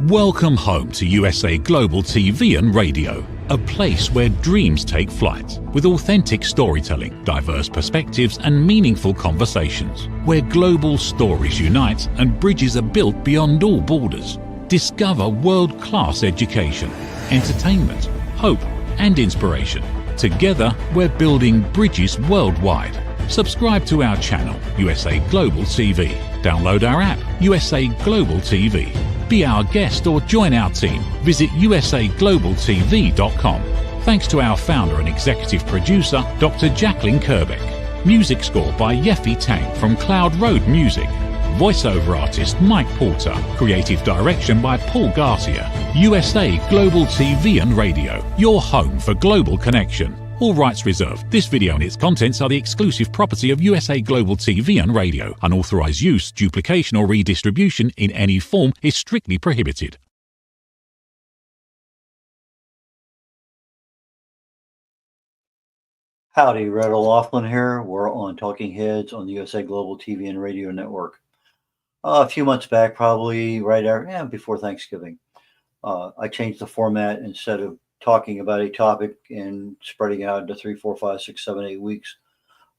Welcome home to USA Global TV and Radio, a place where dreams take flight, with authentic storytelling, diverse perspectives and meaningful conversations, where global stories unite and bridges are built beyond all borders. Discover world-class education, entertainment, hope and inspiration. Together, we're building bridges worldwide. Subscribe to our channel, USA Global TV. Download our app, USA Global TV. Be our guest or join our team. Visit usaglobaltv.com. Thanks to our founder and executive producer, Dr. Jacqueline Kerbeck. Music score by Yeffy Tang from Cloud Road Music. Voiceover artist Mike Porter. Creative direction by Paul Garcia. USA Global TV and Radio, your home for global connection. All rights reserved. This video and its contents are the exclusive property of USA Global TV and Radio. Unauthorized use, duplication or redistribution in any form is strictly prohibited. Howdy, red.olaughlin here. We're on Talking Heads on the USA Global TV and Radio Network. A few months back, probably right before Thanksgiving, I changed the format. Instead of talking about a topic and spreading out into 3, 4, 5, 6, 7, 8 weeks,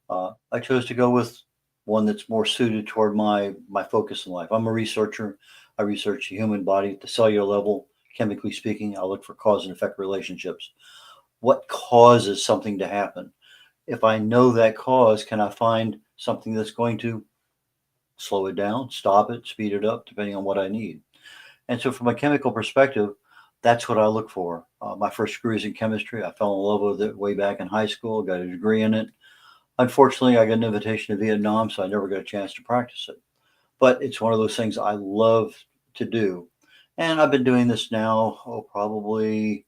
I chose to go with one that's more suited toward my focus in life. I'm a researcher. I research the human body at the cellular level. Chemically speaking, I look for cause and effect relationships. What causes something to happen? If I know that cause, can I find something that's going to slow it down, stop it, speed it up, depending on what I need? And so from a chemical perspective, that's what I look for. My first degree is in chemistry. I fell in love with it way back in high school, got a degree in it. Unfortunately, I got an invitation to Vietnam, so I never got a chance to practice it. But it's one of those things I love to do. And I've been doing this now, probably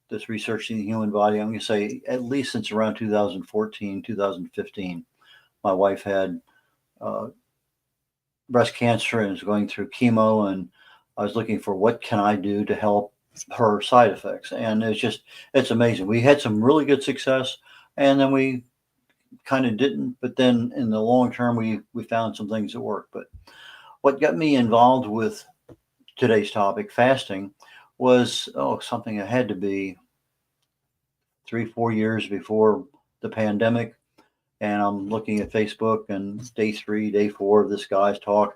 this researching the human body, I'm going to say at least since around 2014, 2015. My wife had breast cancer and was going through chemo, and I was looking for what can I do to help her side effects. And it's amazing. We had some really good success, and then we kind of didn't, but then in the long term, we found some things that work. But what got me involved with today's topic, fasting, was something that had to be 3, 4 years before the pandemic. And I'm looking at Facebook, and day 3, day 4 of this guy's talk,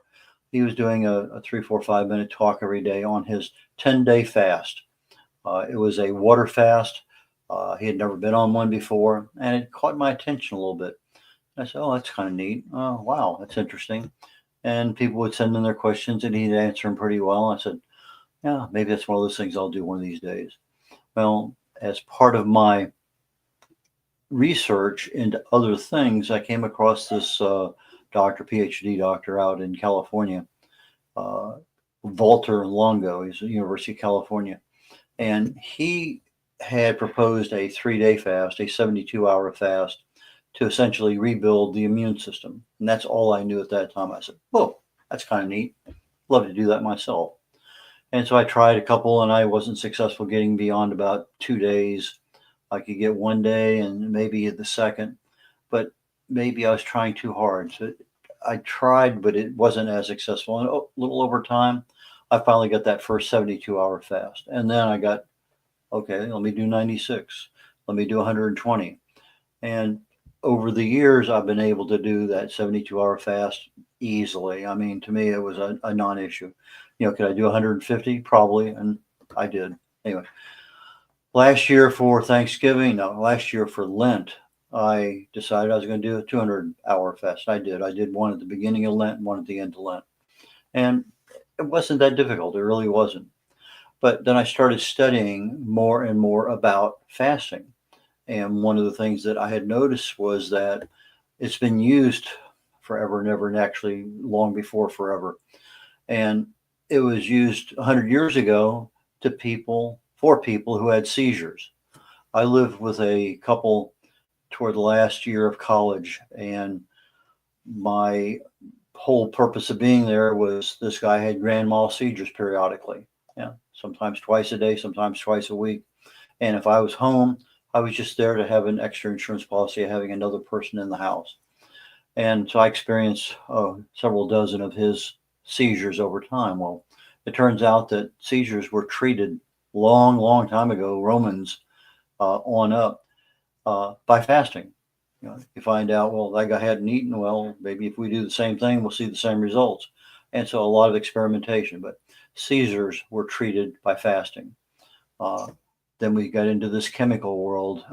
he was doing a 3, 4, 5-minute talk every day on his 10-day fast. It was a water fast. He had never been on one before, and it caught my attention a little bit. I said, that's kind of neat. Oh, wow, that's interesting. And people would send in their questions, and he'd answer them pretty well. I said, yeah, maybe that's one of those things I'll do one of these days. Well, as part of my research into other things, I came across this PhD doctor out in California, Walter Longo. He's at the University of California. And he had proposed a 3-day fast, a 72-hour fast, to essentially rebuild the immune system. And that's all I knew at that time. I said, that's kind of neat. Love to do that myself. And so I tried a couple, and I wasn't successful getting beyond about 2 days. I could get 1 day and maybe the second, but maybe I was trying too hard. So I tried, but it wasn't as successful. And a little over time, I finally got that first 72-hour fast. And then I got, okay, let me do 96. Let me do 120. And over the years, I've been able to do that 72-hour fast easily. I mean, to me, it was a non-issue. Could I do 150? Probably. And I did. Anyway, last year for Lent, I decided I was going to do a 200-hour fast. I did one at the beginning of Lent and one at the end of Lent. And it wasn't that difficult. It really wasn't. But then I started studying more and more about fasting. And one of the things that I had noticed was that it's been used forever and ever, and actually long before forever. And it was used 100 years ago for people who had seizures. I lived with a couple toward the last year of college, and my whole purpose of being there was this guy had grand mal seizures periodically. Sometimes twice a day, sometimes twice a week. And if I was home, I was just there to have an extra insurance policy of having another person in the house. And so I experienced several dozen of his seizures over time. Well, It turns out that seizures were treated long time ago, Romans on up, by fasting. You find out, well, that guy hadn't eaten. Well, maybe if we do the same thing, we'll see the same results. And so a lot of experimentation, but seizures were treated by fasting. Then we got into this chemical world.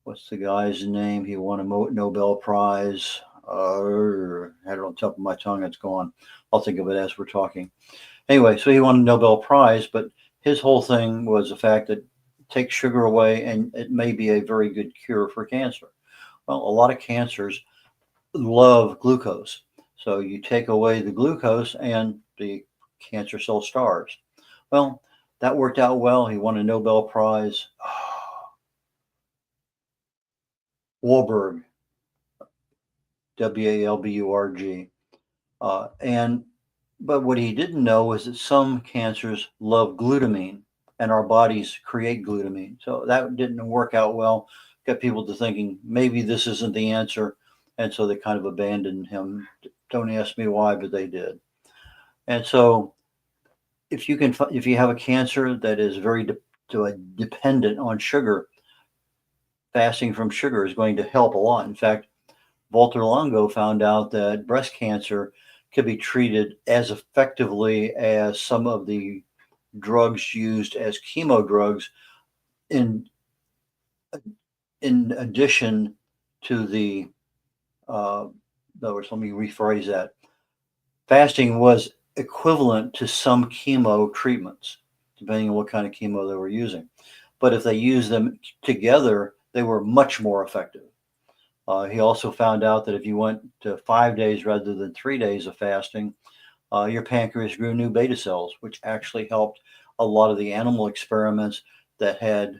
What's the guy's name? He won a Nobel Prize. Had it on top of my tongue. It's gone. I'll think of it as we're talking. Anyway, so he won a Nobel Prize, but his whole thing was the fact that take sugar away and it may be a very good cure for cancer. Well, a lot of cancers love glucose. So you take away the glucose and the cancer cell starves. Well, that worked out well. He won a Nobel Prize. Wahlberg, Walburg. But what he didn't know was that some cancers love glutamine and our bodies create glutamine. So that didn't work out well. Got people to thinking maybe this isn't the answer. And so they kind of abandoned him. Don't ask me why, but they did. And so if you have a cancer that is very dependent on sugar, fasting from sugar is going to help a lot. In fact, Walter Longo found out that breast cancer could be treated as effectively as some of the drugs used as chemo drugs in addition to the in other words, let me rephrase that. Fasting was equivalent to some chemo treatments, depending on what kind of chemo they were using. But if they used them together, they were much more effective. He also found out that if you went to 5 days rather than 3 days of fasting, your pancreas grew new beta cells, which actually helped a lot of the animal experiments that had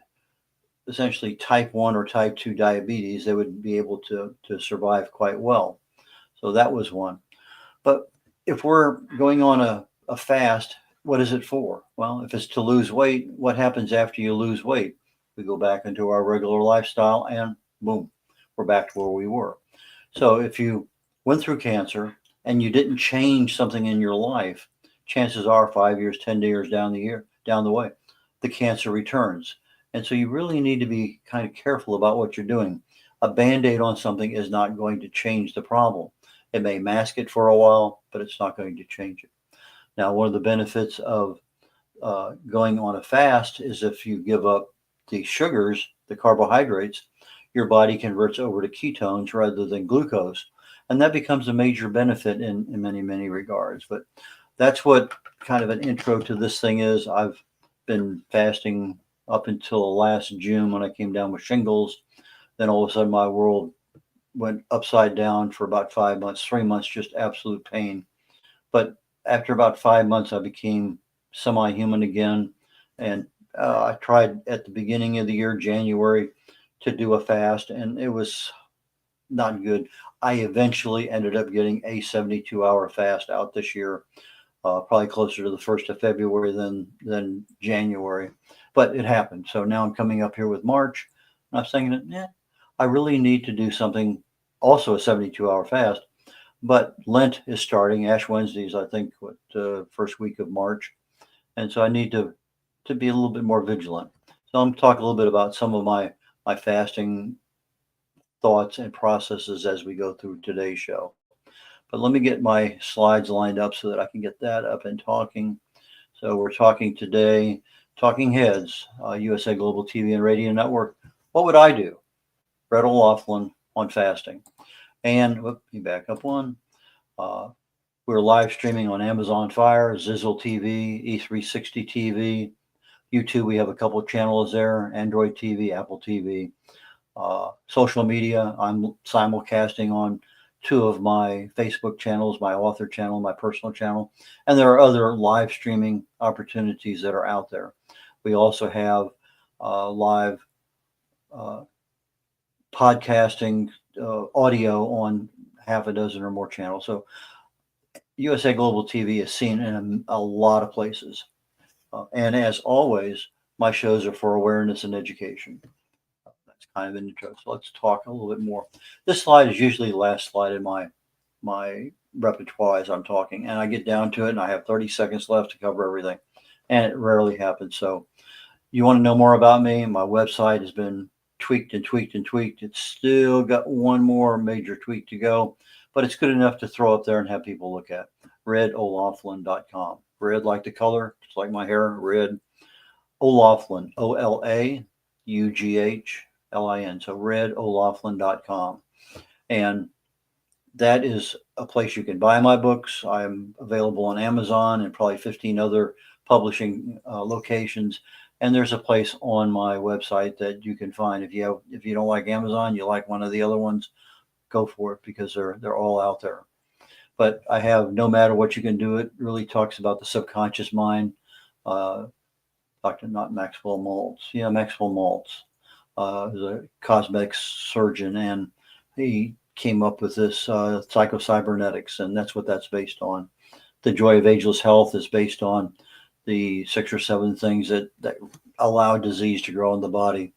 essentially type 1 or type 2 diabetes. They would be able to survive quite well. So that was one. But if we're going on a fast, what is it for? Well, if it's to lose weight, what happens after you lose weight? We go back into our regular lifestyle and boom, we're back to where we were. So if you went through cancer and you didn't change something in your life, chances are 5 years, 10 years down the way, the cancer returns. And so you really need to be kind of careful about what you're doing. A Band-Aid on something is not going to change the problem. It may mask it for a while, but it's not going to change it. Now, one of the benefits of going on a fast is if you give up the sugars, the carbohydrates, your body converts over to ketones rather than glucose. And that becomes a major benefit in many regards. But that's what kind of an intro to this thing is. I've been fasting up until last June when I came down with shingles. Then all of a sudden my world went upside down for about 5 months, 3 months, just absolute pain. But after about 5 months, I became semi-human again. And I tried at the beginning of the year, January, to do a fast, and it was not good. I eventually ended up getting a 72-hour fast out this year, probably closer to the 1st of February than January. But it happened. So now I'm coming up here with March, and I was thinking, I really need to do something, also a 72-hour fast. But Lent is starting. Ash Wednesdays, I think, first week of March. And so I need to be a little bit more vigilant. So I'm going to talk a little bit about some of my fasting thoughts and processes as we go through today's show. But let me get my slides lined up so that I can get that up and talking. So we're talking today, Talking Heads, USA Global TV and Radio Network. What would I do? red.olaughlin on fasting. And let me back up one. We're live streaming on Amazon Fire, Zizzle TV, E360 TV, YouTube. We have a couple of channels there, Android TV, Apple TV. Social media, I'm simulcasting on 2 of my Facebook channels, my author channel, my personal channel. And there are other live streaming opportunities that are out there. We also have live podcasting audio on half a dozen or more channels. So USA Global TV is seen in a lot of places. And as always, my shows are for awareness and education. That's kind of an intro. So let's talk a little bit more. This slide is usually the last slide in my repertoire as I'm talking, and I get down to it, and I have 30 seconds left to cover everything, and it rarely happens. So, you want to know more about me? My website has been tweaked and tweaked and tweaked. It's still got one more major tweak to go, but it's good enough to throw up there and have people look at. red.olaughlin.com. Red like the color, just like my hair. Red O'Laughlin, OLAUGHLIN. So red.olaughlin.com. And that is a place you can buy my books. I'm available on Amazon and probably 15 other publishing locations. And there's a place on my website that you can find. If you don't like Amazon, you like one of the other ones, go for it, because they're all out there. But I have No Matter What You Can Do. It really talks about the subconscious mind. Dr. Not Maxwell Maltz. Yeah, Maxwell Maltz is a cosmetic surgeon, and he came up with this psychocybernetics, and that's what that's based on. The Joy of Ageless Health is based on the 6 or 7 things that allow disease to grow in the body.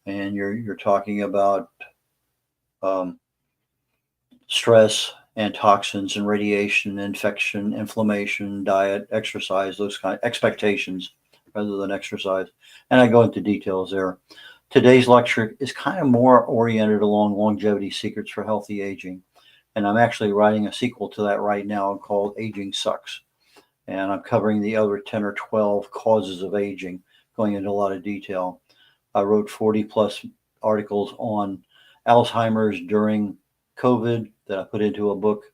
And you're talking about stress and toxins and radiation, infection, inflammation, diet, exercise, those kind of expectations rather than exercise. And I go into details there. Today's lecture is kind of more oriented along longevity secrets for healthy aging. And I'm actually writing a sequel to that right now called Aging Sucks. And I'm covering the other 10 or 12 causes of aging, going into a lot of detail. I wrote 40 plus articles on Alzheimer's during COVID that I put into a book.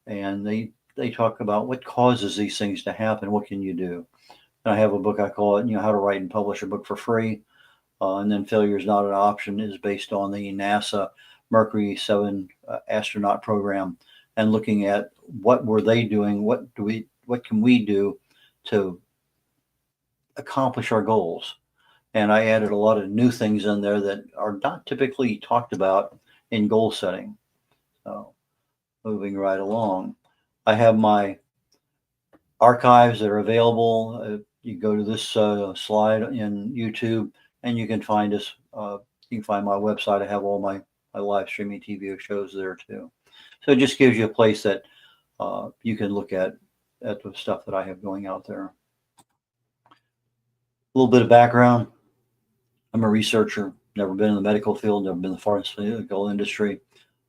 And they talk about what causes these things to happen. What can you do? And I have a book, I call it, How to Write and Publish a Book for Free. And then Failure is Not an Option is based on the NASA Mercury 7 astronaut program, and looking at what were they doing, what can we do to accomplish our goals. And I added a lot of new things in there that are not typically talked about in goal setting. So moving right along, I have my archives that are available. You go to this slide in YouTube, and you can find us. You can find my website. I have all my live streaming TV shows there too. So it just gives you a place that you can look at the stuff that I have going out there. A little bit of background. I'm a researcher, never been in the medical field, never been in the pharmaceutical industry.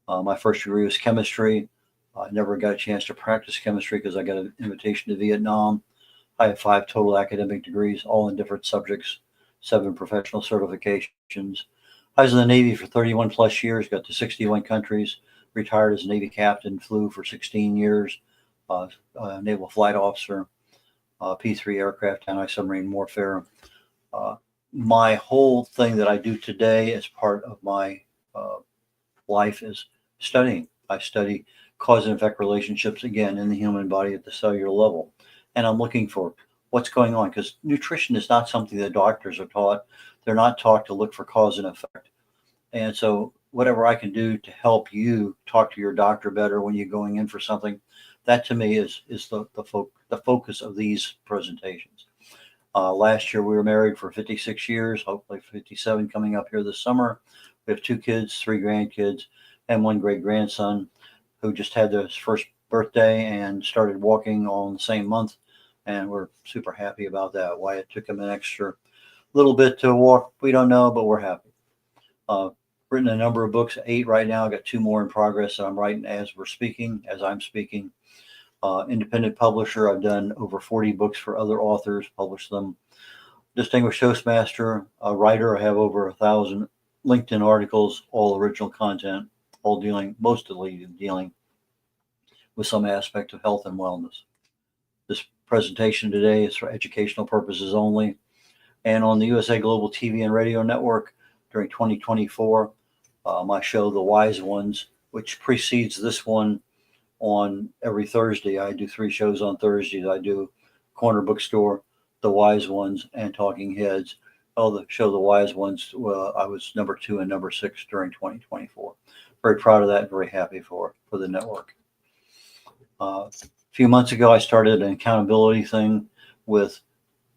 My first degree was chemistry. I never got a chance to practice chemistry because I got an invitation to Vietnam. I have 5 total academic degrees, all in different subjects, 7 professional certifications. I was in the Navy for 31 plus years, got to 61 countries, retired as a Navy captain, flew for 16 years, naval flight officer, P-3 aircraft, anti-submarine warfare. My whole thing that I do today as part of my life is studying. I study cause and effect relationships, again, in the human body at the cellular level. And I'm looking for what's going on, because nutrition is not something that doctors are taught. They're not taught to look for cause and effect. And so whatever I can do to help you talk to your doctor better when you're going in for something, that to me is the focus of these presentations. Last year we were married for 56 years, hopefully 57 coming up here this summer. We have 2 kids, 3 grandkids, and 1 great grandson who just had his first birthday and started walking on the same month. And we're super happy about that. Why it took him an extra little bit to walk, we don't know, but we're happy. Written a number of books, 8 right now. I got 2 more in progress that I'm writing as I'm speaking. Independent publisher. I've done over 40 books for other authors, published them. Distinguished Toastmaster, a writer. I have over 1,000 LinkedIn articles, all original content, mostly dealing with some aspect of health and wellness. This presentation today is for educational purposes only. And on the USA Global TV and Radio Network during 2024, my show, The Wise Ones, which precedes this one on every Thursday. I do 3 shows on Thursdays. I do Corner Bookstore, The Wise Ones, and Talking Heads. The show, The Wise Ones, I was number 2 and number 6 during 2024. Very proud of that. Very happy for the network. A few months ago, I started an accountability thing with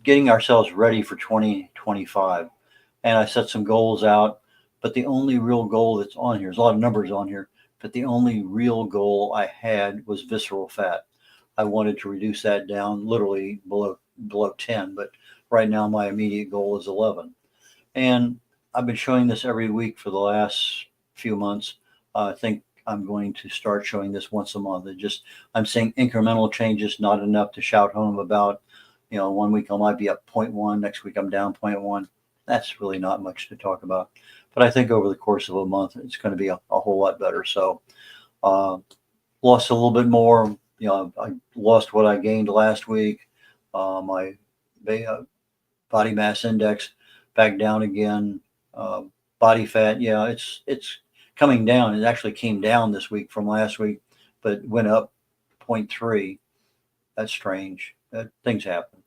getting ourselves ready for 2025. And I set some goals out, but the only real goal that's on here, there's a lot of numbers on here, but the only real goal I had was visceral fat. I wanted to reduce that down literally below 10, but right now my immediate goal is 11. And I've been showing this every week for the last few months. I think I'm going to start showing this once a month. I'm seeing incremental changes, not enough to shout home about. One week I might be up 0.1, next week I'm down 0.1. That's really not much to talk about. But I think over the course of a month, it's going to be a whole lot better. So lost a little bit more. I lost what I gained last week. My body mass index back down again. Body fat, yeah, it's coming down. It actually came down this week from last week, but went up 0.3. That's strange. Things happen.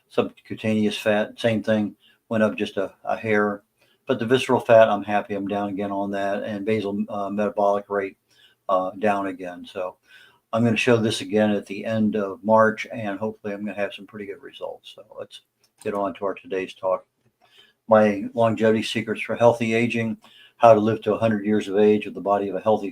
Subcutaneous fat, same thing, went up just a hair. But the visceral fat, I'm happy I'm down again on that, and basal metabolic rate down again. So I'm going to show this again at the end of March, and hopefully I'm going to have some pretty good results. So let's get on to our today's talk. My longevity secrets for healthy aging: how to live to 100 years of age with the body of a healthy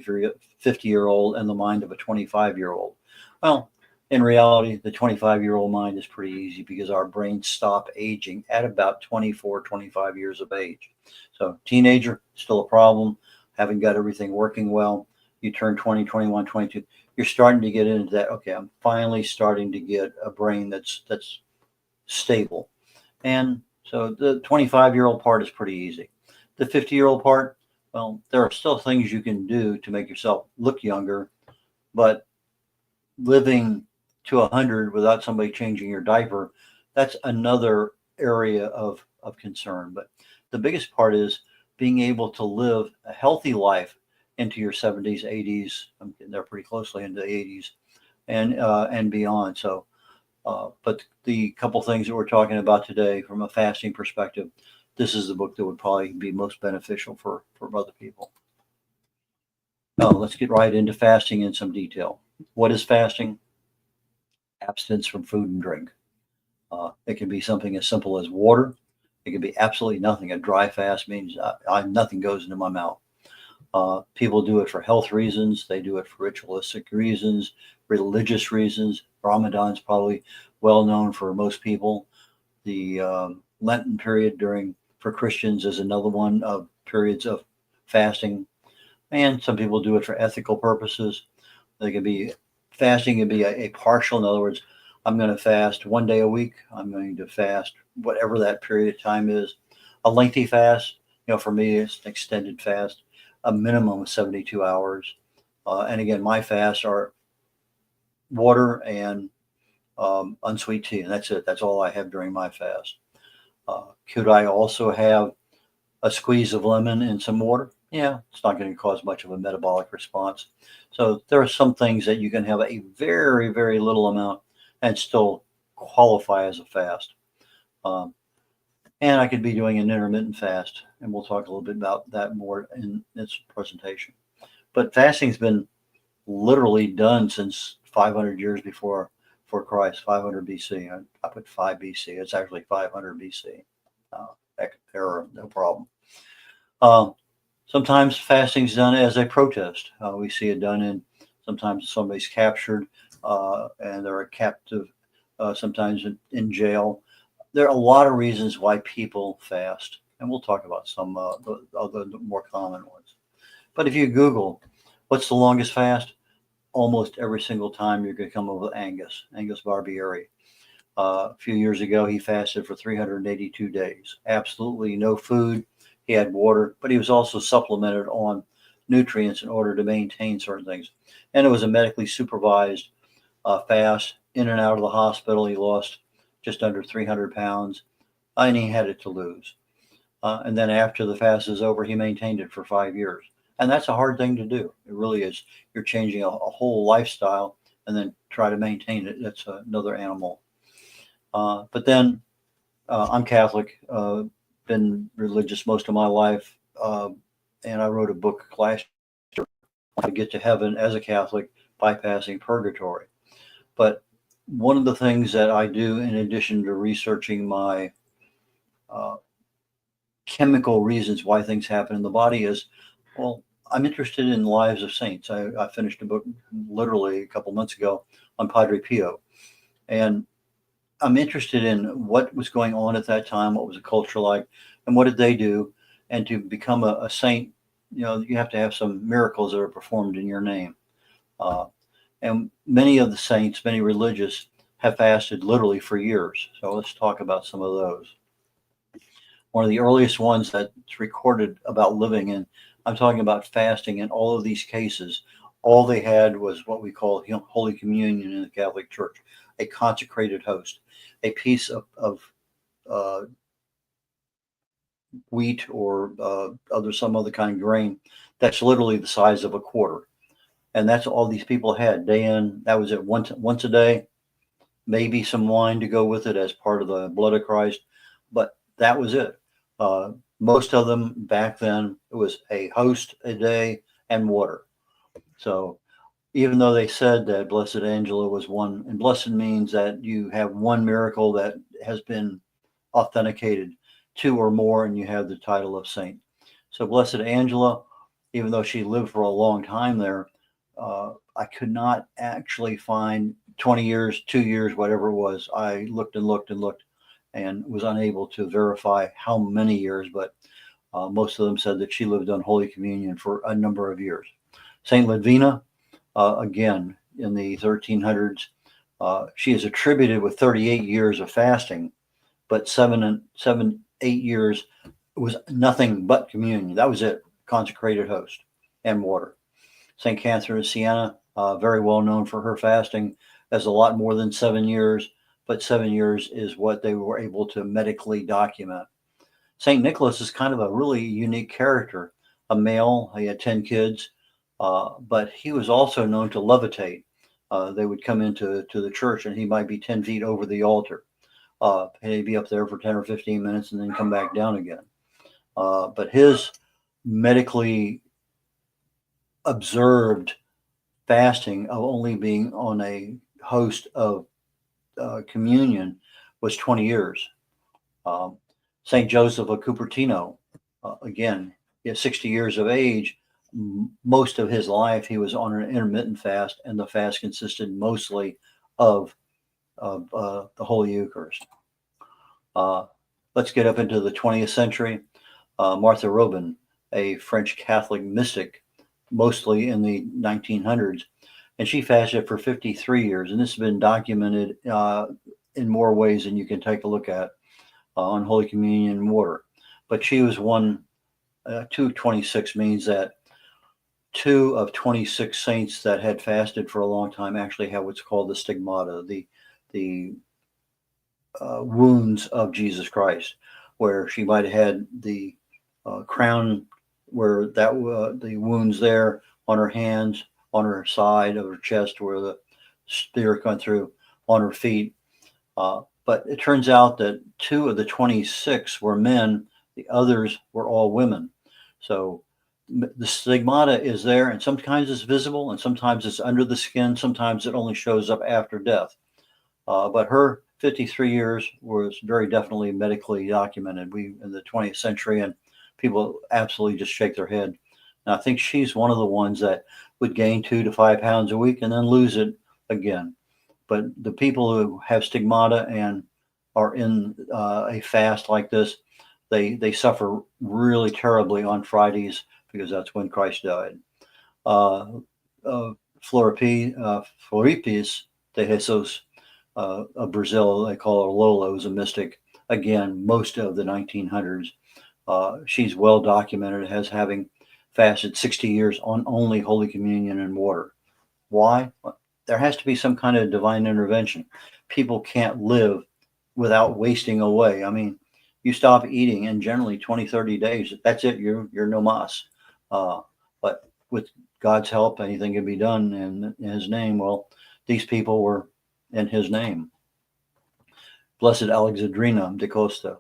50-year-old and the mind of a 25-year-old. Well, in reality, the 25-year-old mind is pretty easy because our brains stop aging at about 24, 25 years of age. So teenager, still a problem, haven't got everything working well. You turn 20, 21, 22, you're starting to get into that. Okay, I'm finally starting to get a brain that's stable. And so the 25-year-old part is pretty easy. The 50-year-old part, well, there are still things you can do to make yourself look younger, but living to 100 without somebody changing your diaper, that's another area of concern. But the biggest part is being able to live a healthy life into your 70s, 80s. I'm getting there pretty closely into the 80s and beyond. So, but the couple things that we're talking about today from a fasting perspective, this is the book that would probably be most beneficial for other people. Now, let's get right into fasting in some detail. What is fasting? Abstinence from food and drink. It can be something as simple as water. It can be absolutely nothing. A dry fast means nothing goes into my mouth. People do it for health reasons. They do it for ritualistic reasons, religious reasons. Ramadan's probably well known for most people. The Lenten period for Christians is another one of periods of fasting. And some people do it for ethical purposes. Fasting can be a partial. In other words, I'm going to fast 1 day a week. I'm going to fast whatever that period of time is. A lengthy fast, for me, it's an extended fast, a minimum of 72 hours. And again, my fasts are water and unsweet tea, and that's it. That's all I have during my fast. Could I also have a squeeze of lemon and some water? Yeah, it's not going to cause much of a metabolic response. So there are some things that you can have a very, very little amount and still qualify as a fast. And I could be doing an intermittent fast, and we'll talk a little bit about that more in this presentation. But fasting's been literally done since 500 years before Christ, 500 BC. I put 5 BC. It's actually 500 BC. Error, no problem. Sometimes fasting is done as a protest. We see it done sometimes somebody's captured and they're a captive, sometimes in jail. There are a lot of reasons why people fast, and we'll talk about some the other more common ones. But if you Google, what's the longest fast? Almost every single time you're going to come up with Angus Barbieri. A few years ago, he fasted for 382 days. Absolutely no food. He had water, but he was also supplemented on nutrients in order to maintain certain things. And it was a medically supervised fast. In and out of the hospital, he lost just under 300 pounds, and he had it to lose. And then after the fast is over, he maintained it for 5 years. And that's a hard thing to do. It really is. You're changing a whole lifestyle and then try to maintain it. That's another animal. But then I'm Catholic, been religious most of my life. And I wrote a book last year, How to Get to Heaven as a Catholic, Bypassing Purgatory. But one of the things that I do, in addition to researching my chemical reasons why things happen in the body, is, well, I'm interested in the lives of saints. I finished a book literally a couple months ago on Padre Pio, and I'm interested in what was going on at that time, what was the culture like, and what did they do. And to become a saint, you have to have some miracles that are performed in your name. Uh, and many of the saints, many religious, have fasted literally for years. So let's talk about some of those. One of the earliest ones that's recorded about living, and I'm talking about fasting in all of these cases. All they had was what we call Holy Communion in the Catholic Church, a consecrated host, a piece of wheat or some other kind of grain that's literally the size of a quarter, and that's all these people had day in. That was it, once a day, maybe some wine to go with it as part of the blood of Christ, but that was it. Most of them back then, it was a host a day and water. So even though they said that Blessed Angela was one, and blessed means that you have one miracle that has been authenticated, two or more, and you have the title of saint. So Blessed Angela, even though she lived for a long time there, I could not actually find 20 years, 2 years, whatever it was. I looked and looked and looked and was unable to verify how many years, but most of them said that she lived on Holy Communion for a number of years. Saint Ludvina, again, in the 1300s, she is attributed with 38 years of fasting, but 8 years was nothing but communion. That was it, consecrated host and water. St. Catherine of Siena, very well known for her fasting, has a lot more than 7 years, but 7 years is what they were able to medically document. St. Nicholas is kind of a really unique character, a male. He had 10 kids, but he was also known to levitate. They would come into the church and he might be 10 feet over the altar. And he'd be up there for 10 or 15 minutes and then come back down again. But his medically observed fasting of only being on a host of communion was 20 years. St. Joseph of Cupertino, again, at 60 years of age, most of his life he was on an intermittent fast, and the fast consisted mostly of the Holy Eucharist. Let's get up into the 20th century. Martha Robin, a French Catholic mystic, mostly in the 1900s, and she fasted for 53 years. And this has been documented in more ways than you can take a look at on Holy Communion and water. But she was 226 means that 2 of 26 saints that had fasted for a long time actually have what's called the stigmata, the wounds of Jesus Christ, where she might have had the crown, where that the wounds there on her hands, on her side of her chest, where the spear went through, on her feet. But it turns out that 2 of the 26 were men, the others were all women. So the stigmata is there, and sometimes it's visible, and sometimes it's under the skin. Sometimes it only shows up after death. But her 53 years was very definitely medically documented. We in the 20th century, and people absolutely just shake their head. And I think she's one of the ones that would gain 2 to 5 pounds a week and then lose it again. But the people who have stigmata and are in a fast like this, they suffer really terribly on Fridays, because that's when Christ died. Floripes de Jesus of Brazil, they call her Lola, was a mystic. Again, most of the 1900s. She's well documented as having fasted 60 years on only Holy Communion and water. Why? There has to be some kind of divine intervention. People can't live without wasting away. I mean, you stop eating and generally 20, 30 days, that's it. You're no mas. But with God's help, anything can be done in his name. Well, these people were in his name. Blessed Alexandrina de Costa,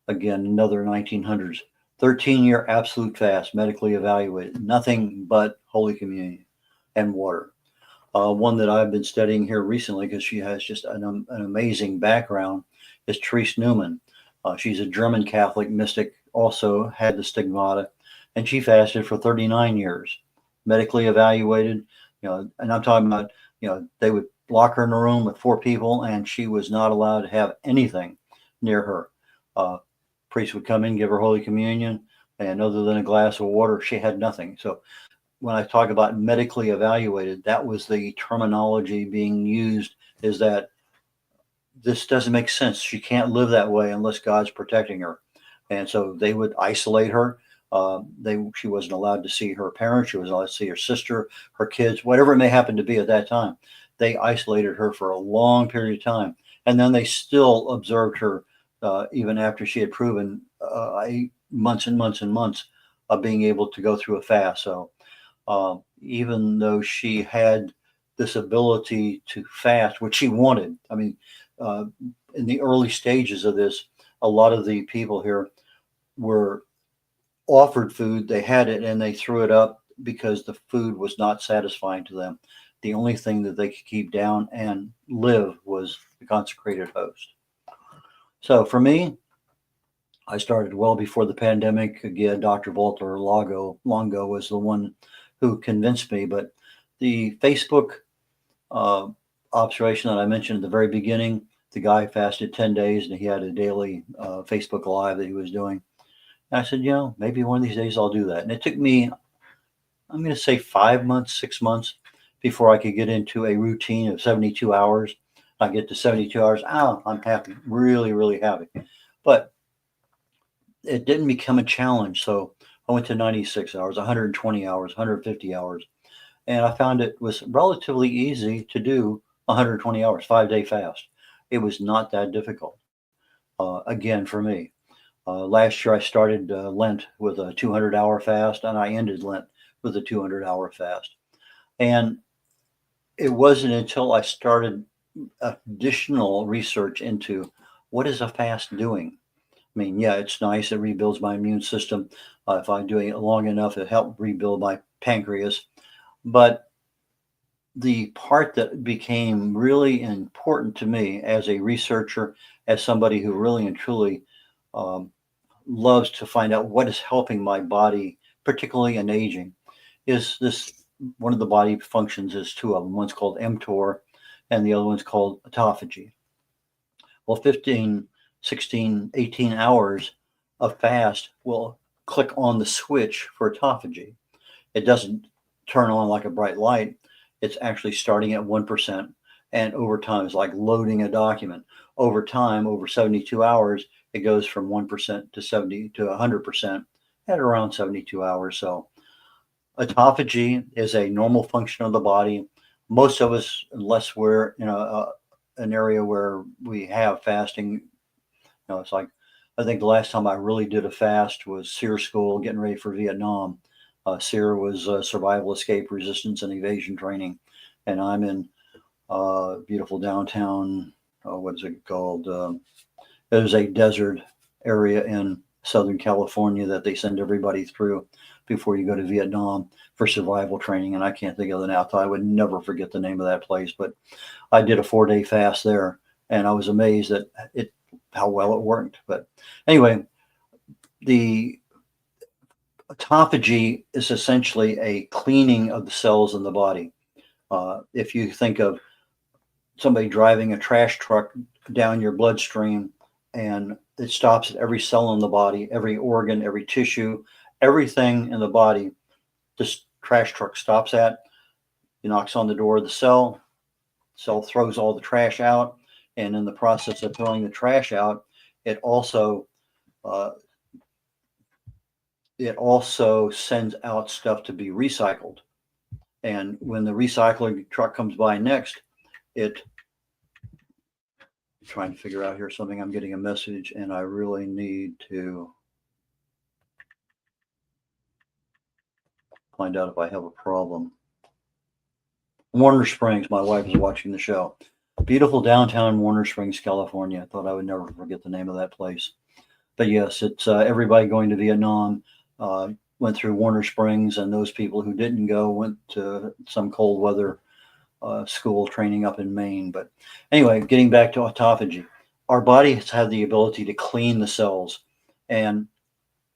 again, another 1900s, 13-year absolute fast, medically evaluated, nothing but Holy Communion and water. One that I've been studying here recently, because she has just an amazing background, is Therese Newman. She's a German Catholic mystic, also had the stigmata. and she fasted for 39 years, medically evaluated. And I'm talking about, they would lock her in a room with 4 people, and she was not allowed to have anything near her. Priest would come in, give her Holy Communion, and other than a glass of water, she had nothing. So when I talk about medically evaluated, that was the terminology being used, is that this doesn't make sense. She can't live that way unless God's protecting her. And so they would isolate her. She wasn't allowed to see her parents. She was allowed to see her sister, her kids, whatever it may happen to be at that time. They isolated her for a long period of time. And then they still observed her even after she had proven months and months and months of being able to go through a fast. So even though she had this ability to fast, which she wanted, I mean, in the early stages of this, a lot of the people here were offered food, they had it, and they threw it up because the food was not satisfying to them. The only thing that they could keep down and live was the consecrated host. So for me, I started well before the pandemic. Again, Dr. Walter Longo was the one who convinced me. But the Facebook observation that I mentioned at the very beginning, the guy fasted 10 days and he had a daily Facebook Live that he was doing. And I said, maybe one of these days I'll do that. And it took me, I'm going to say 5 months, 6 months before I could get into a routine of 72 hours. I get to 72 hours. I'm happy, really, really happy. But it didn't become a challenge. So I went to 96 hours, 120 hours, 150 hours. And I found it was relatively easy to do 120 hours, 5-day fast. It was not that difficult, again, for me. Last year, I started Lent with a 200-hour fast, and I ended Lent with a 200-hour fast. And it wasn't until I started additional research into what is a fast doing. I mean, yeah, it's nice. It rebuilds my immune system. If I'm doing it long enough, it helped rebuild my pancreas. But the part that became really important to me as a researcher, as somebody who really and truly loves to find out what is helping my body, particularly in aging, is this. One of the body functions is 2 of them. One's called mTOR and the other one's called autophagy. Well, 15, 16, 18 hours of fast will click on the switch for autophagy. It doesn't turn on like a bright light. It's actually starting at 1%. And over time, it's like loading a document. Over time, over 72 hours, it goes from 1% to 70 to 100% at around 72 hours. So autophagy is a normal function of the body. Most of us, unless we're in an area where we have fasting, it's like, I think the last time I really did a fast was SEER school, getting ready for Vietnam. SEER was survival, escape, resistance, and evasion training. And I'm in beautiful downtown, what is it called? There's a desert area in Southern California that they send everybody through before you go to Vietnam for survival training. And I can't think of it now. I would never forget the name of that place. But I did a 4-day fast there, and I was amazed at how well it worked. But anyway, the autophagy is essentially a cleaning of the cells in the body. If you think of somebody driving a trash truck down your bloodstream, and it stops at every cell in the body, every organ, every tissue, everything in the body, this trash truck stops at. He knocks on the door of the cell throws all the trash out, and in the process of throwing the trash out, it also sends out stuff to be recycled. And when the recycling truck comes by next, I'm trying to figure out here something. I'm getting a message, and I really need to find out if I have a problem. Warner Springs, my wife is watching the show. Beautiful downtown Warner Springs, California. I thought I would never forget the name of that place. But yes, it's everybody going to Vietnam went through Warner Springs, and those people who didn't go went to some cold weather school training up in Maine. But anyway, getting back to autophagy, our body has had the ability to clean the cells, and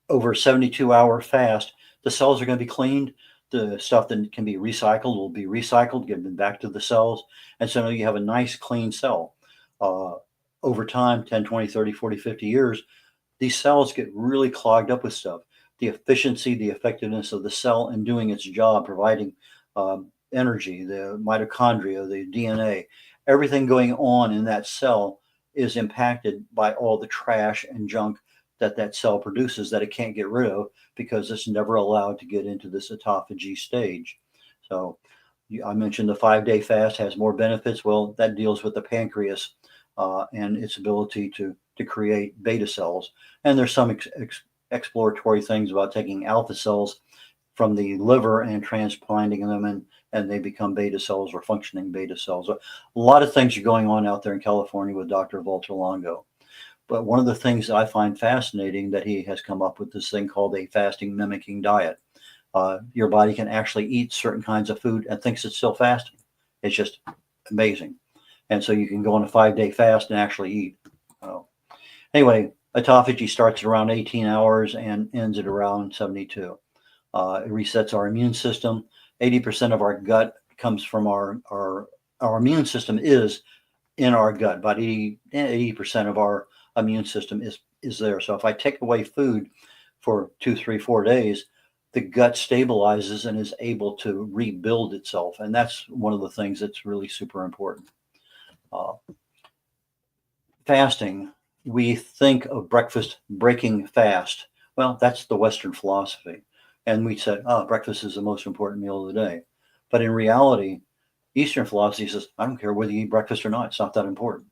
over a 72-hour fast, the cells are going to be cleaned. The stuff that can be recycled will be recycled, given back to the cells. And so now you have a nice clean cell. Over time, 10, 20, 30, 40, 50 years, these cells get really clogged up with stuff. The efficiency, the effectiveness of the cell in doing its job, providing energy, the mitochondria, the DNA, everything going on in that cell is impacted by all the trash and junk that cell produces that it can't get rid of because it's never allowed to get into this autophagy stage. So I mentioned the 5-day fast has more benefits. Well, that deals with the pancreas and its ability to create beta cells. And there's some exploratory things about taking alpha cells from the liver and transplanting them, and they become beta cells or functioning beta cells. A lot of things are going on out there in California with Dr. Walter Longo. But one of the things that I find fascinating that he has come up with this thing called a fasting mimicking diet. Your body can actually eat certain kinds of food and thinks it's still fasting. It's just amazing. And so you can go on a 5-day fast and actually eat. Anyway, autophagy starts at around 18 hours and ends at around 72. It resets our immune system. 80% of our gut comes from our immune system is in our gut. About 80% of our immune system is there. So if I take away food for 2, 3, 4 days, the gut stabilizes and is able to rebuild itself. And that's one of the things that's really super important. Fasting, we think of breakfast breaking fast. Well, that's the Western philosophy. And we said, oh, breakfast is the most important meal of the day. But in reality, Eastern philosophy says, I don't care whether you eat breakfast or not. It's not that important.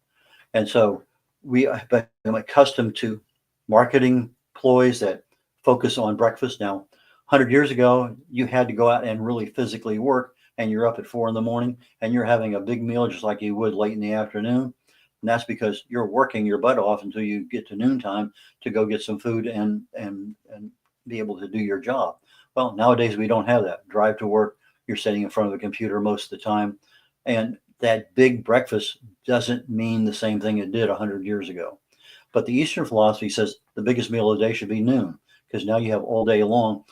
And so we have become accustomed to marketing ploys that focus on breakfast. Now, 100 years ago, you had to go out and really physically work, and you're up at 4 in the morning and you're having a big meal just like you would late in the afternoon. And that's because you're working your butt off until you get to noontime to go get some food and be able to do your job. Well, nowadays we don't have that. Drive to work, you're sitting in front of a computer most of the time. And that big breakfast doesn't mean the same thing it did 100 years ago. But the Eastern philosophy says the biggest meal of the day should be noon, because now you have all day long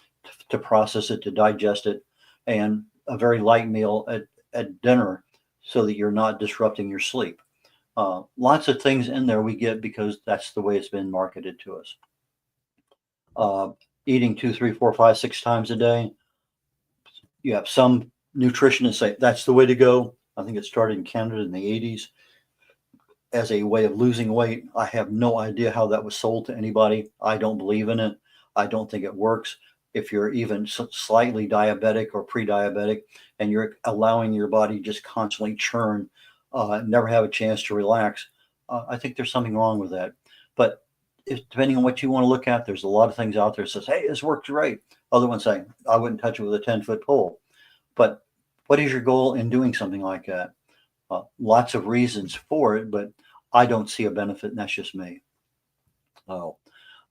to process it, to digest it, and a very light meal at dinner so that you're not disrupting your sleep. Lots of things in there we get because that's the way it's been marketed to us. Eating 2, 3, 4, 5, 6 times a day. You have some nutritionists say that's the way to go. I think it started in Canada in the 80s as a way of losing weight. I have no idea how that was sold to anybody. I don't believe in it. I don't think it works. If you're even slightly diabetic or pre-diabetic and you're allowing your body just constantly churn, never have a chance to relax, I think there's something wrong with that. But depending on what you want to look at, there's a lot of things out there that says, hey, this works great. Other ones say, I wouldn't touch it with a 10-foot pole. But what is your goal in doing something like that? Lots of reasons for it, but I don't see a benefit, and that's just me.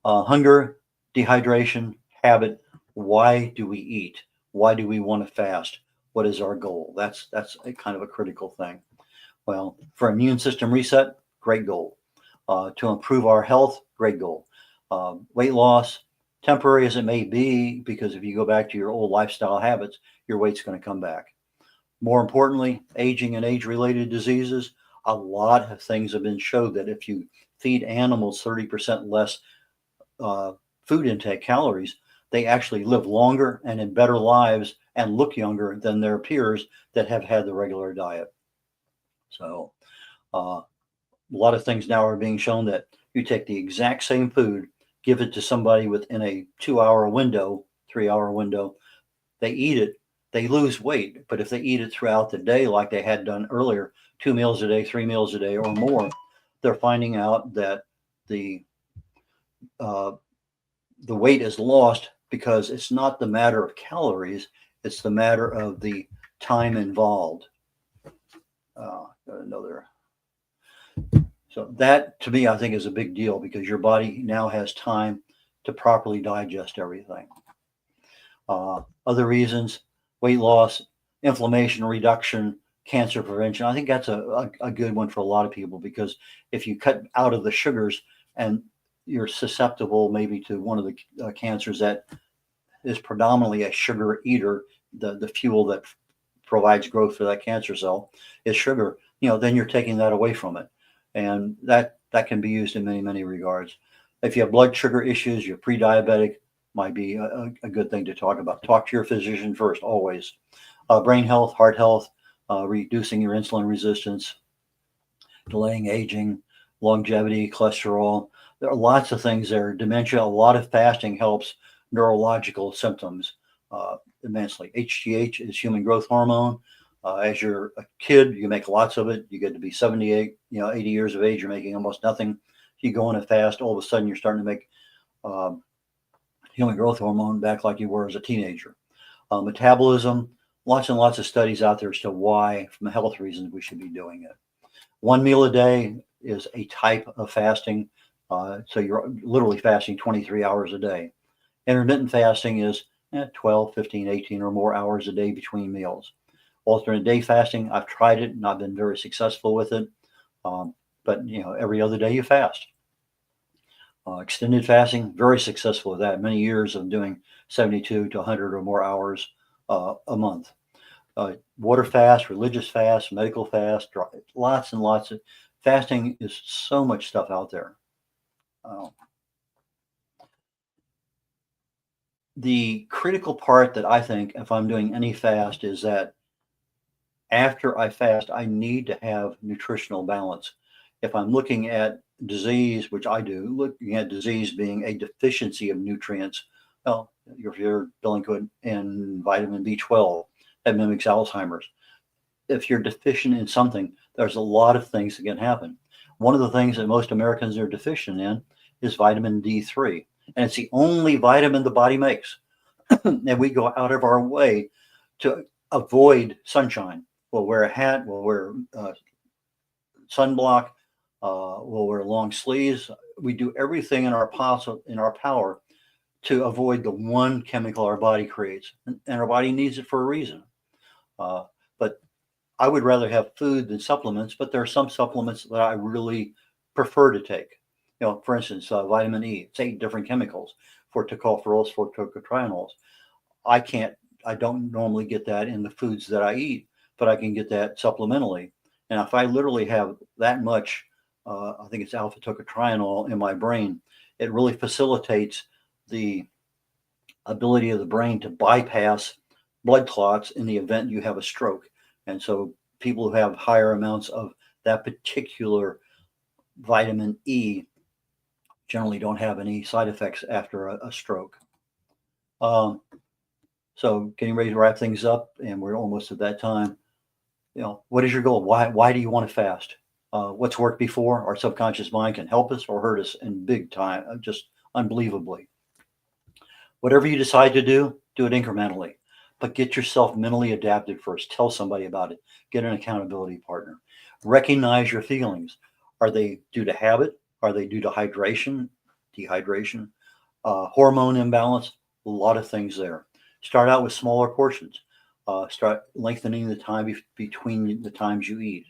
Hunger, dehydration, habit. Why do we eat? Why do we want to fast? What is our goal? That's a kind of a critical thing. Well, for immune system reset, great goal. To improve our health, great goal. Weight loss, temporary as it may be, because if you go back to your old lifestyle habits, your weight's going to come back. More importantly, aging and age-related diseases, a lot of things have been shown that if you feed animals 30% less food intake calories, they actually live longer and in better lives and look younger than their peers that have had the regular diet. So a lot of things now are being shown that you take the exact same food, give it to somebody within a 2-hour window, 3-hour window, they eat it, they lose weight. But if they eat it throughout the day, like they had done earlier, 2 meals a day, 3 meals a day or more, they're finding out that the weight is lost because it's not the matter of calories, it's the matter of the time involved. So that, to me, I think is a big deal because your body now has time to properly digest everything. Other reasons, weight loss, inflammation reduction, cancer prevention. I think that's a good one for a lot of people because if you cut out of the sugars and you're susceptible maybe to one of the cancers that is predominantly a sugar eater, the fuel that provides growth for that cancer cell is sugar, then you're taking that away from it. And that can be used in many, many regards. If you have blood sugar issues, you're pre-diabetic, might be a good thing to talk about. Talk to your physician first, always. Brain health, heart health, reducing your insulin resistance, delaying aging, longevity, cholesterol. There are lots of things there. Dementia, a lot of fasting helps neurological symptoms immensely. HGH is human growth hormone. As you're a kid, you make lots of it. You get to be 78, 80 years of age, you're making almost nothing. You go on a fast, all of a sudden you're starting to make human growth hormone back like you were as a teenager. Metabolism, lots and lots of studies out there as to why, from health reasons, we should be doing it. 1 meal a day is a type of fasting. So you're literally fasting 23 hours a day. Intermittent fasting is 12, 15, 18 or more hours a day between meals. Alternate day fasting, I've tried it and I've been very successful with it. But every other day you fast. Extended fasting, very successful with that. Many years of doing 72 to 100 or more hours a month. Water fast, religious fast, medical fast, lots and lots of fasting. Is so much stuff out there. The critical part that I think, if I'm doing any fast, is that after I fast, I need to have nutritional balance. If I'm looking at disease, which I do, looking at disease being a deficiency of nutrients, well, if you're delinquent in vitamin B12, that mimics Alzheimer's. If you're deficient in something, there's a lot of things that can happen. One of the things that most Americans are deficient in is vitamin D3. And it's the only vitamin the body makes. And we go out of our way to avoid sunshine. We'll wear a hat, we'll wear sunblock, we'll wear long sleeves. We do everything in our power to avoid the one chemical our body creates. And our body needs it for a reason. But I would rather have food than supplements, but there are some supplements that I really prefer to take. For instance, vitamin E, it's 8 different chemicals for tocopherols, for tocotrienols. I don't normally get that in the foods that I eat, but I can get that supplementally. And if I literally have that much, I think it's alpha tocotrienol in my brain, it really facilitates the ability of the brain to bypass blood clots in the event you have a stroke. And so people who have higher amounts of that particular vitamin E generally don't have any side effects after a stroke. So getting ready to wrap things up, and we're almost at that time. What is your goal? Why do you want to fast? What's worked before? Our subconscious mind can help us or hurt us in big time, just unbelievably. Whatever you decide to do it incrementally, but get yourself mentally adapted first. Tell somebody about it. Get an accountability partner. Recognize your feelings. Are they due to habit? Are they due to hydration, dehydration, hormone imbalance? A lot of things there. Start out with smaller portions. Start lengthening the time between the times you eat.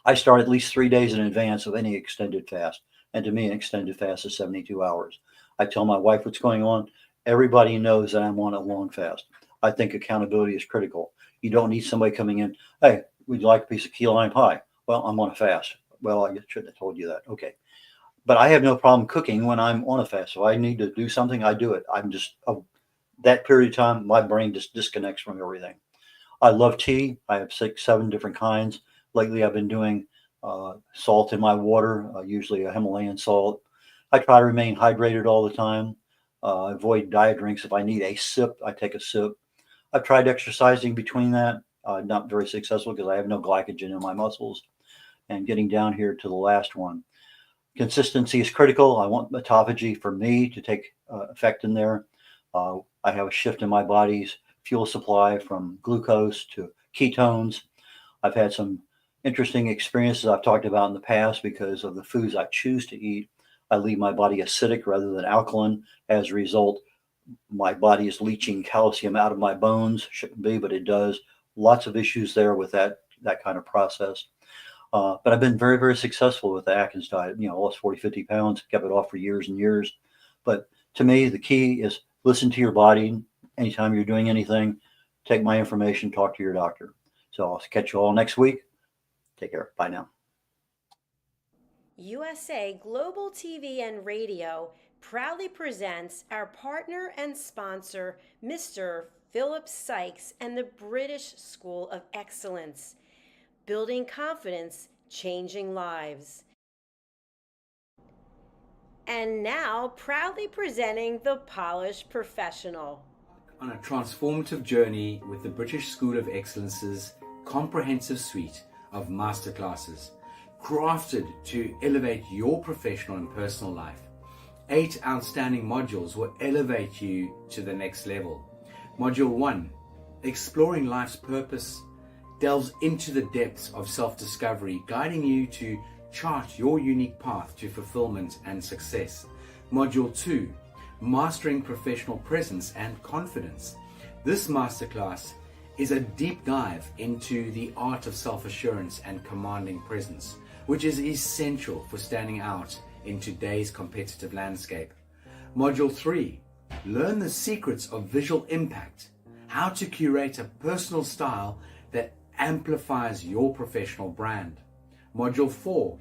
I start at least 3 days in advance of any extended fast. And to me, an extended fast is 72 hours. I tell my wife what's going on. Everybody knows that I'm on a long fast. I think accountability is critical. You don't need somebody coming in, hey, would you like a piece of key lime pie? Well, I'm on a fast. Well, I shouldn't have told you that. Okay. But I have no problem cooking when I'm on a fast. So I need to do something, I do it. I'm just, that period of time, my brain just disconnects from everything. I love tea. I have 6, 7 different kinds. Lately, I've been doing salt in my water, usually a Himalayan salt. I try to remain hydrated all the time. Avoid diet drinks. If I need a sip, I take a sip. I've tried exercising between that. Not very successful because I have no glycogen in my muscles. And getting down here to the last one. Consistency is critical. I want autophagy for me to take effect in there. I have a shift in my body's fuel supply from glucose to ketones. I've had some interesting experiences I've talked about in the past because of the foods I choose to eat. I leave my body acidic rather than alkaline. As a result, my body is leaching calcium out of my bones. Shouldn't be, but it does. Lots of issues there with that kind of process. But I've been very, very successful with the Atkins diet. Lost 40, 50 pounds, kept it off for years and years. But to me, the key is Listen to your body anytime you're doing anything. Take my information, talk to your doctor. So I'll catch you all next week. Take care. Bye now. USA Global TV and Radio proudly presents our partner and sponsor, Mr. Philip Sykes and the British School of Excellence. Building confidence, changing lives. And now, proudly presenting the Polished Professional. On a transformative journey with the British School of Excellence's comprehensive suite of masterclasses, crafted to elevate your professional and personal life. 8 outstanding modules will elevate you to the next level. Module 1, Exploring Life's Purpose, delves into the depths of self-discovery, guiding you to chart your unique path to fulfillment and success. Module 2, Mastering Professional Presence and Confidence. This masterclass is a deep dive into the art of self-assurance and commanding presence, which is essential for standing out in today's competitive landscape. Module 3, Learn the secrets of visual impact, how to curate a personal style that amplifies your professional brand. Module 4,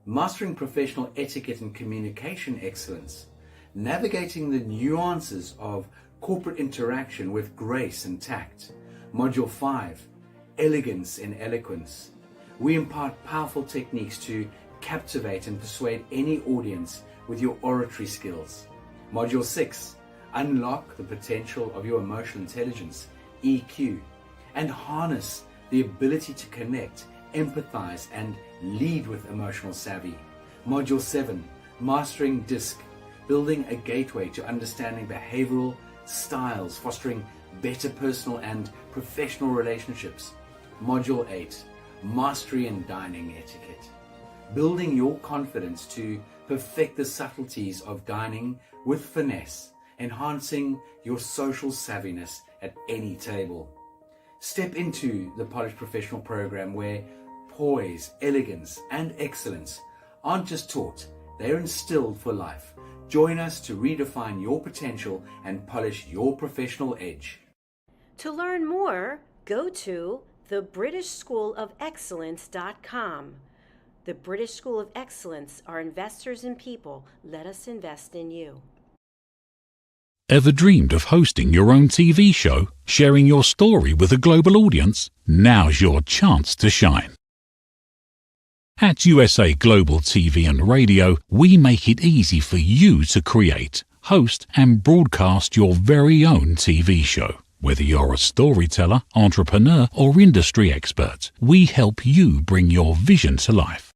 Mastering Professional Etiquette and Communication Excellence, navigating the nuances of corporate interaction with grace and tact. Module 5, Elegance in Eloquence. We impart powerful techniques to captivate and persuade any audience with your oratory skills. Module 6, Unlock the potential of your emotional intelligence, EQ, and harness the ability to connect, empathize, and lead with emotional savvy. Module 7, Mastering DISC, building a gateway to understanding behavioral styles, fostering better personal and professional relationships. Module 8, Mastery in Dining Etiquette, building your confidence to perfect the subtleties of dining with finesse, enhancing your social savviness at any table. Step into the Polished Professional program where poise, elegance, and excellence aren't just taught, they're instilled for life. Join us to redefine your potential and polish your professional edge. To learn more, go to thebritishschoolofexcellence.com. The British School of Excellence are investors in people. Let us invest in you. Ever dreamed of hosting your own TV show, sharing your story with a global audience? Now's your chance to shine. At USA Global TV and Radio, we make it easy for you to create, host, and broadcast your very own TV show. Whether you're a storyteller, entrepreneur, or industry expert, we help you bring your vision to life.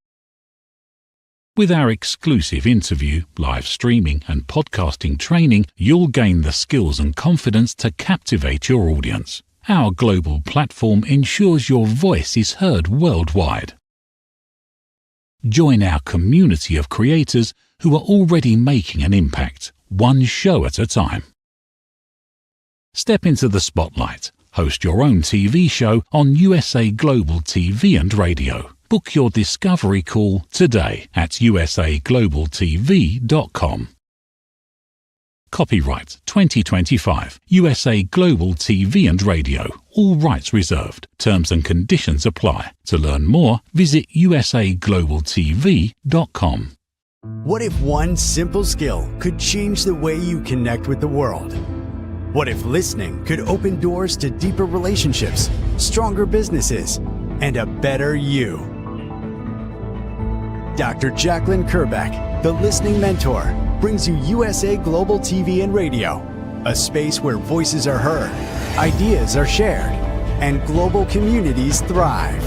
With our exclusive interview, live streaming, and podcasting training, you'll gain the skills and confidence to captivate your audience. Our global platform ensures your voice is heard worldwide. Join our community of creators who are already making an impact, one show at a time. Step into the spotlight. Host your own TV show on USA Global TV and Radio. Book your discovery call today at usaglobaltv.com. Copyright 2025 USA Global TV and Radio. All rights reserved. Terms and conditions apply. To learn more, visit usaglobaltv.com. What if one simple skill could change the way you connect with the world? What if listening could open doors to deeper relationships, stronger businesses, and a better you? Dr. Jacqueline Kerbeck, the Listening Mentor, brings you USA Global TV and Radio, a space where voices are heard, ideas are shared, and global communities thrive.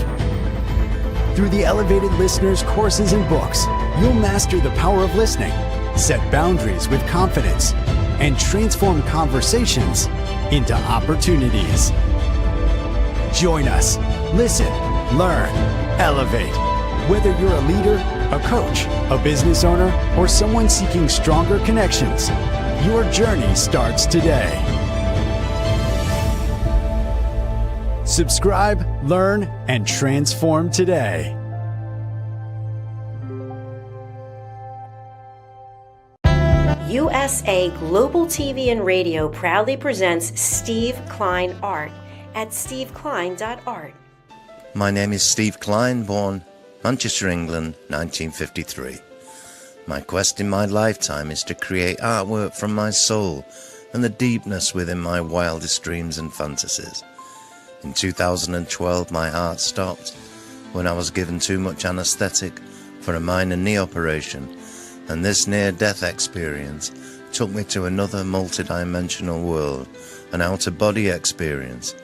Through the elevated listeners' courses and books, you'll master the power of listening, set boundaries with confidence, and transform conversations into opportunities. Join us. Listen, learn, elevate. Whether you're a leader, a coach, a business owner, or someone seeking stronger connections, your journey starts today. Subscribe, learn, and transform today. USA USA Global TV and Radio proudly presents Steve Klein Art at steveklein.art. My name is Steve Klein, born Manchester, England, 1953. My quest in my lifetime is to create artwork from my soul and the deepness within my wildest dreams and fantasies. In 2012, my heart stopped when I was given too much anesthetic for a minor knee operation, and this near-death experience took me to another multidimensional world, an out-of-body experience,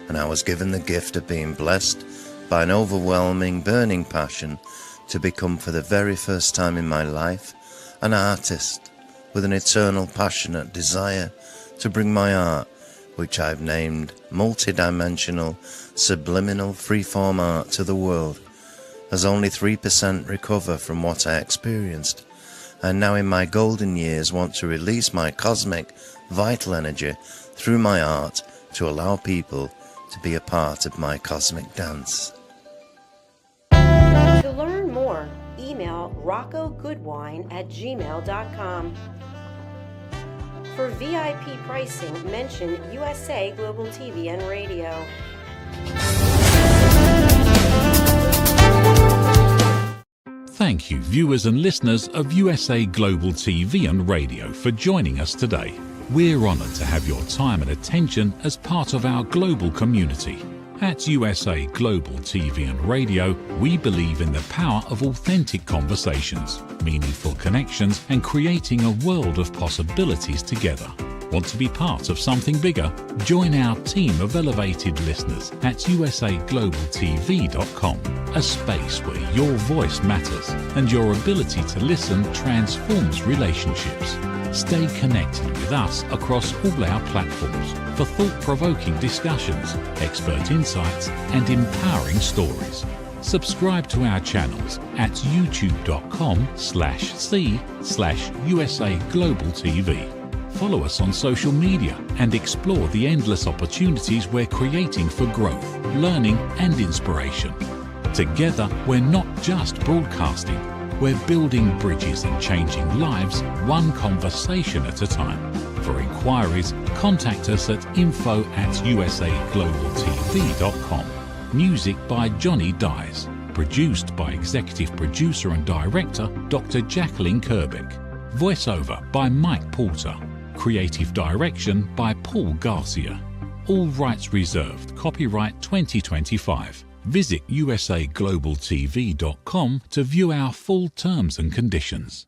and I was given the gift of being blessed by an overwhelming, burning passion to become, for the very first time in my life, an artist with an eternal, passionate desire to bring my art, which I've named multidimensional, subliminal, freeform art, to the world, as only 3% recover from what I experienced. And now in my golden years want to release my cosmic, vital energy through my art to allow people to be a part of my cosmic dance. To learn more, email roccogoodwine@gmail.com. For VIP pricing, mention USA Global TV and Radio. Thank you, viewers and listeners of USA Global TV and Radio, for joining us today. We're honoured to have your time and attention as part of our global community. At USA Global TV and Radio, we believe in the power of authentic conversations, meaningful connections, and creating a world of possibilities together. Want to be part of something bigger? Join our team of elevated listeners at usaglobaltv.com, a space where your voice matters and your ability to listen transforms relationships. Stay connected with us across all our platforms for thought-provoking discussions, expert insights, and empowering stories. Subscribe to our channels at youtube.com/c/USAGlobalTV. Follow us on social media and explore the endless opportunities we're creating for growth, learning, and inspiration. Together, we're not just broadcasting, we're building bridges and changing lives one conversation at a time. For inquiries, contact us at info@usaglobaltv.com. Music by Johnny Dies. Produced by Executive Producer and Director Dr. Jacqueline Kerbeck. Voiceover by Mike Porter. Creative Direction by Paul Garcia. All rights reserved. Copyright 2025. Visit usaglobaltv.com to view our full terms and conditions.